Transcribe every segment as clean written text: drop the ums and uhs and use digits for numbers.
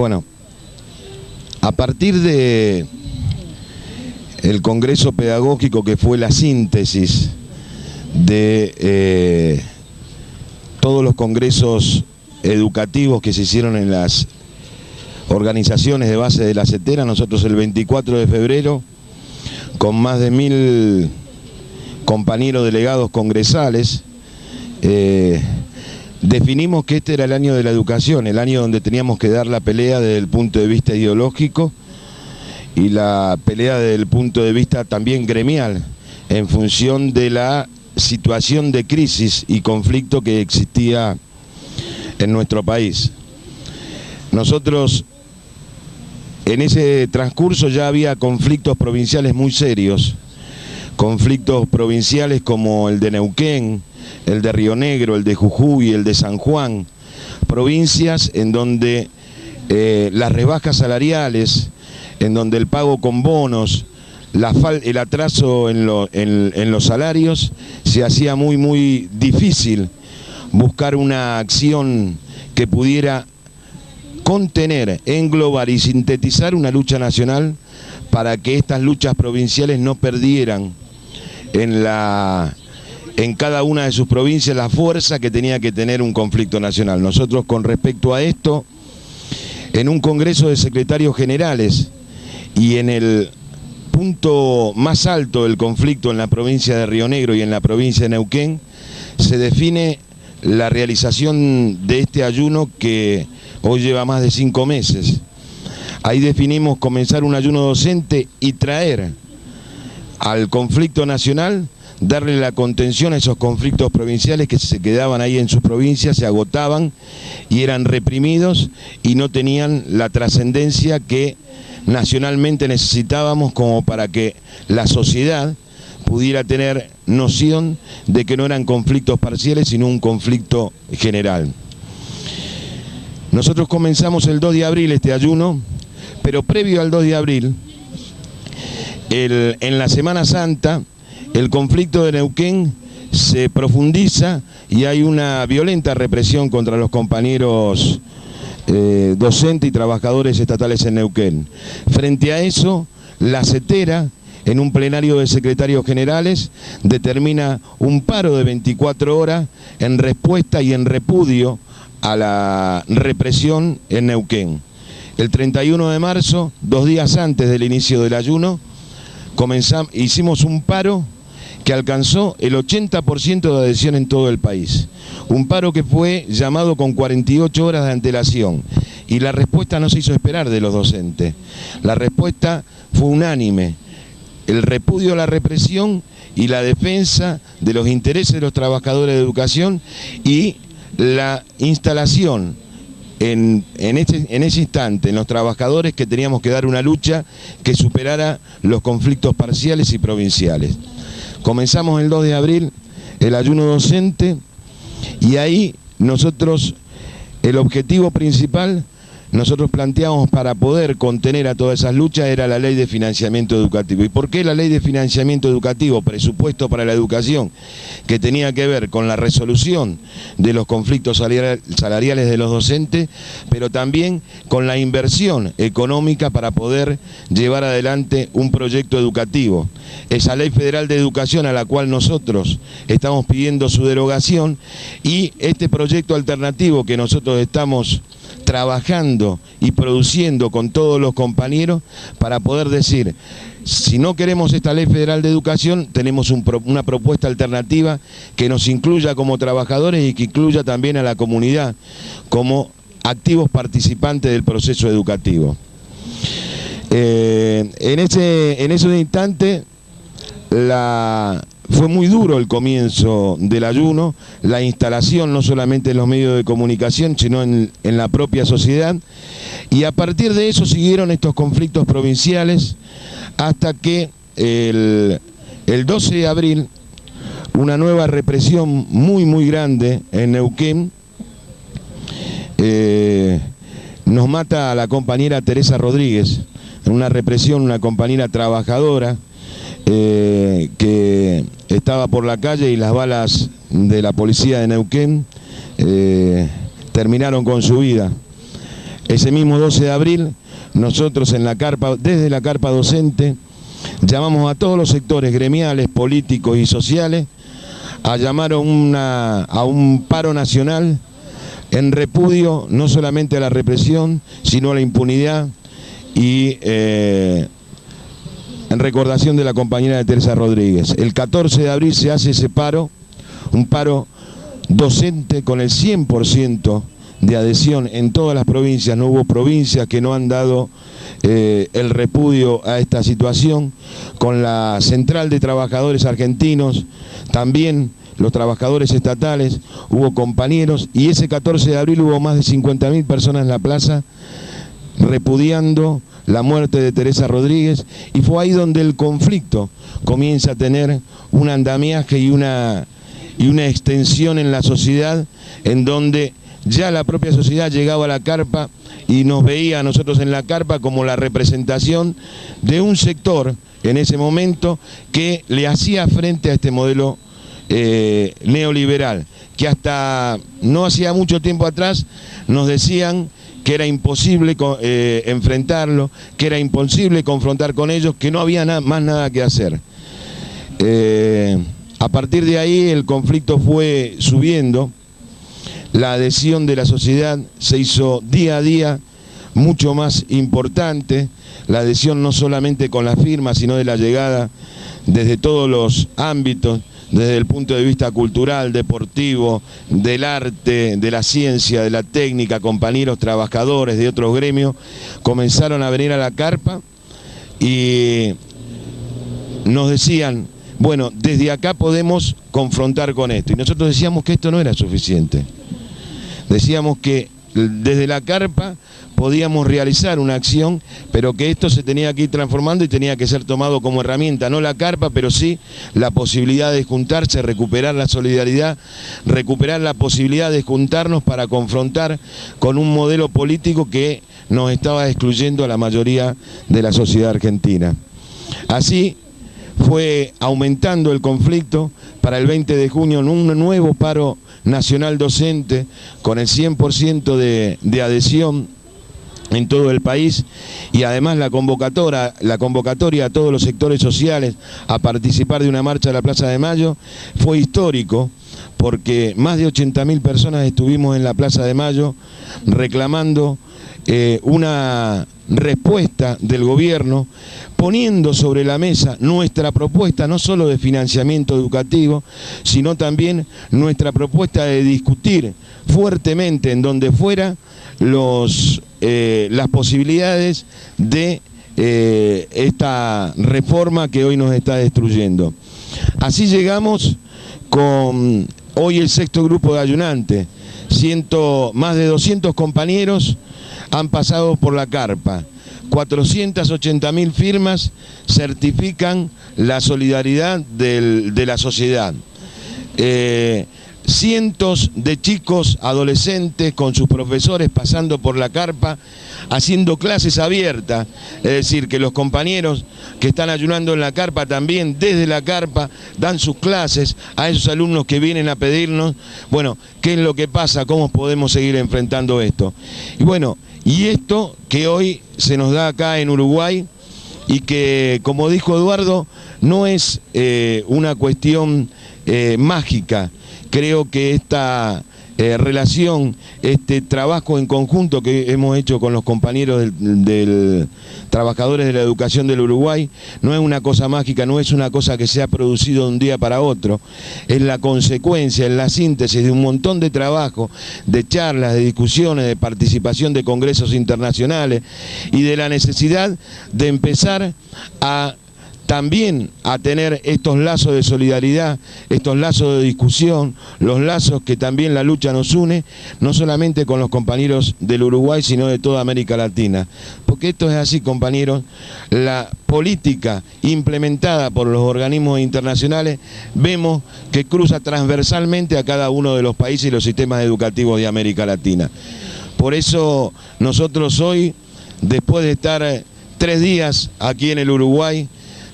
Bueno, a partir de el Congreso Pedagógico, que fue la síntesis de todos los congresos educativos que se hicieron en las organizaciones de base de la CETERA, nosotros el 24 de febrero, con más de 1000 compañeros delegados congresales, definimos que este era el año de la educación, el año donde teníamos que dar la pelea desde el punto de vista ideológico y la pelea desde el punto de vista también gremial, en función de la situación de crisis y conflicto que existía en nuestro país. Nosotros, en ese transcurso ya había conflictos provinciales muy serios, conflictos provinciales como el de Neuquén, el de Río Negro, el de Jujuy, el de San Juan, provincias en donde las rebajas salariales, en donde el pago con bonos, el atraso en los salarios, se hacía muy difícil buscar una acción que pudiera contener, englobar y sintetizar una lucha nacional para que estas luchas provinciales no perdieran en cada una de sus provincias la fuerza que tenía que tener un conflicto nacional. Nosotros, con respecto a esto, en un congreso de secretarios generales y en el punto más alto del conflicto en la provincia de Río Negro y en la provincia de Neuquén, se define la realización de este ayuno que hoy lleva más de 5 meses. Ahí definimos comenzar un ayuno docente y traer al conflicto nacional, darle la contención a esos conflictos provinciales que se quedaban ahí en sus provincias, se agotaban y eran reprimidos y no tenían la trascendencia que nacionalmente necesitábamos como para que la sociedad pudiera tener noción de que no eran conflictos parciales, sino un conflicto general. Nosotros comenzamos el 2 de abril este ayuno, pero previo al 2 de abril, en la Semana Santa, el conflicto de Neuquén se profundiza y hay una violenta represión contra los compañeros docentes y trabajadores estatales en Neuquén. Frente a eso, la CETERA, en un plenario de secretarios generales, determina un paro de 24 horas en respuesta y en repudio a la represión en Neuquén. El 31 de marzo, 2 días antes del inicio del ayuno, hicimos un paro que alcanzó el 80% de adhesión en todo el país. Un paro que fue llamado con 48 horas de antelación. Y la respuesta no se hizo esperar de los docentes. La respuesta fue unánime. El repudio a la represión y la defensa de los intereses de los trabajadores de educación y la instalación en ese instante en los trabajadores que teníamos que dar una lucha que superara los conflictos parciales y provinciales. Comenzamos el 2 de abril el ayuno docente y ahí nosotros, el objetivo principal, nosotros planteamos para poder contener a todas esas luchas era la ley de financiamiento educativo. ¿Y por qué la ley de financiamiento educativo? Presupuesto para la educación, que tenía que ver con la resolución de los conflictos salariales de los docentes, pero también con la inversión económica para poder llevar adelante un proyecto educativo. Esa ley federal de educación a la cual nosotros estamos pidiendo su derogación y este proyecto alternativo que nosotros estamos trabajando y produciendo con todos los compañeros para poder decir, si no queremos esta ley federal de educación, tenemos una propuesta alternativa que nos incluya como trabajadores y que incluya también a la comunidad como activos participantes del proceso educativo. En ese instante fue muy duro el comienzo del ayuno, la instalación no solamente en los medios de comunicación, sino en la propia sociedad. Y a partir de eso siguieron estos conflictos provinciales hasta que el 12 de abril, una nueva represión muy grande en Neuquén, nos mata a la compañera Teresa Rodríguez, en una represión, una compañera trabajadora, que estaba por la calle y las balas de la policía de Neuquén terminaron con su vida. ese mismo 12 de abril, nosotros en la carpa, desde la carpa docente, llamamos a todos los sectores gremiales, políticos y sociales a llamar a un paro nacional en repudio no solamente a la represión, sino a la impunidad y en recordación de la compañera de Teresa Rodríguez. El 14 de abril se hace ese paro, un paro docente con el 100% de adhesión en todas las provincias. No hubo provincias que no han dado el repudio a esta situación. Con la Central de Trabajadores Argentinos, también los trabajadores estatales, hubo compañeros, y ese 14 de abril hubo más de 50.000 personas en la plaza repudiando la muerte de Teresa Rodríguez, y fue ahí donde el conflicto comienza a tener un andamiaje y una extensión en la sociedad, en donde ya la propia sociedad llegaba a la carpa y nos veía a nosotros en la carpa como la representación de un sector en ese momento que le hacía frente a este modelo neoliberal, que hasta no hacía mucho tiempo atrás nos decían que era imposible enfrentarlo, que era imposible confrontar con ellos, que no había más nada que hacer. A partir de ahí el conflicto fue subiendo, la adhesión de la sociedad se hizo día a día mucho más importante, la adhesión no solamente con las firmas, sino de la llegada desde todos los ámbitos, desde el punto de vista cultural, deportivo, del arte, de la ciencia, de la técnica, compañeros trabajadores de otros gremios, comenzaron a venir a la carpa y nos decían, bueno, desde acá podemos confrontar con esto. Y nosotros decíamos que esto no era suficiente. Decíamos que desde la carpa podíamos realizar una acción, pero que esto se tenía que ir transformando y tenía que ser tomado como herramienta, no la carpa, pero sí la posibilidad de juntarse, recuperar la solidaridad, recuperar la posibilidad de juntarnos para confrontar con un modelo político que nos estaba excluyendo a la mayoría de la sociedad argentina. Así fue aumentando el conflicto. Para el 20 de junio en un nuevo paro nacional docente con el 100% de adhesión en todo el país, y además la convocatoria a todos los sectores sociales a participar de una marcha a la Plaza de Mayo fue histórico, porque más de 80.000 personas estuvimos en la Plaza de Mayo reclamando una respuesta del gobierno, poniendo sobre la mesa nuestra propuesta no solo de financiamiento educativo, sino también nuestra propuesta de discutir fuertemente en donde fuera las posibilidades de esta reforma que hoy nos está destruyendo. Así llegamos con hoy el 6º grupo de ayunantes, más de 200 compañeros han pasado por la carpa, 480.000 firmas certifican la solidaridad de la sociedad. Cientos de chicos, adolescentes, con sus profesores pasando por la carpa, haciendo clases abiertas, es decir, que los compañeros que están ayunando en la carpa también desde la carpa dan sus clases a esos alumnos que vienen a pedirnos, bueno, qué es lo que pasa, cómo podemos seguir enfrentando esto. Y bueno, y esto que hoy se nos da acá en Uruguay y que, como dijo Eduardo, no es una cuestión mágica. Creo que esta relación, este trabajo en conjunto que hemos hecho con los compañeros del trabajadores de la educación del Uruguay, no es una cosa mágica, no es una cosa que se ha producido de un día para otro, es la consecuencia, es la síntesis de un montón de trabajo, de charlas, de discusiones, de participación de congresos internacionales y de la necesidad de empezar también a tener estos lazos de solidaridad, estos lazos de discusión, los lazos que también la lucha nos une, no solamente con los compañeros del Uruguay, sino de toda América Latina. Porque esto es así, compañeros, la política implementada por los organismos internacionales, vemos que cruza transversalmente a cada uno de los países y los sistemas educativos de América Latina. Por eso nosotros hoy, después de estar 3 días aquí en el Uruguay,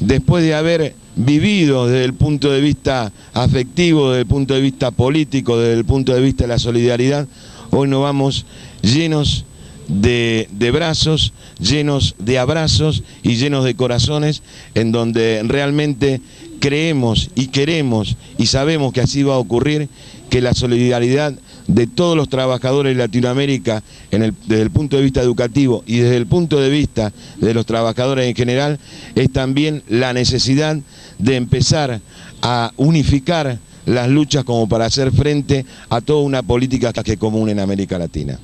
después de haber vivido desde el punto de vista afectivo, desde el punto de vista político, desde el punto de vista de la solidaridad, hoy nos vamos llenos de brazos, llenos de abrazos y llenos de corazones, en donde realmente creemos y queremos y sabemos que así va a ocurrir, que la solidaridad de todos los trabajadores de Latinoamérica desde el punto de vista educativo y desde el punto de vista de los trabajadores en general es también la necesidad de empezar a unificar las luchas como para hacer frente a toda una política que es común en América Latina.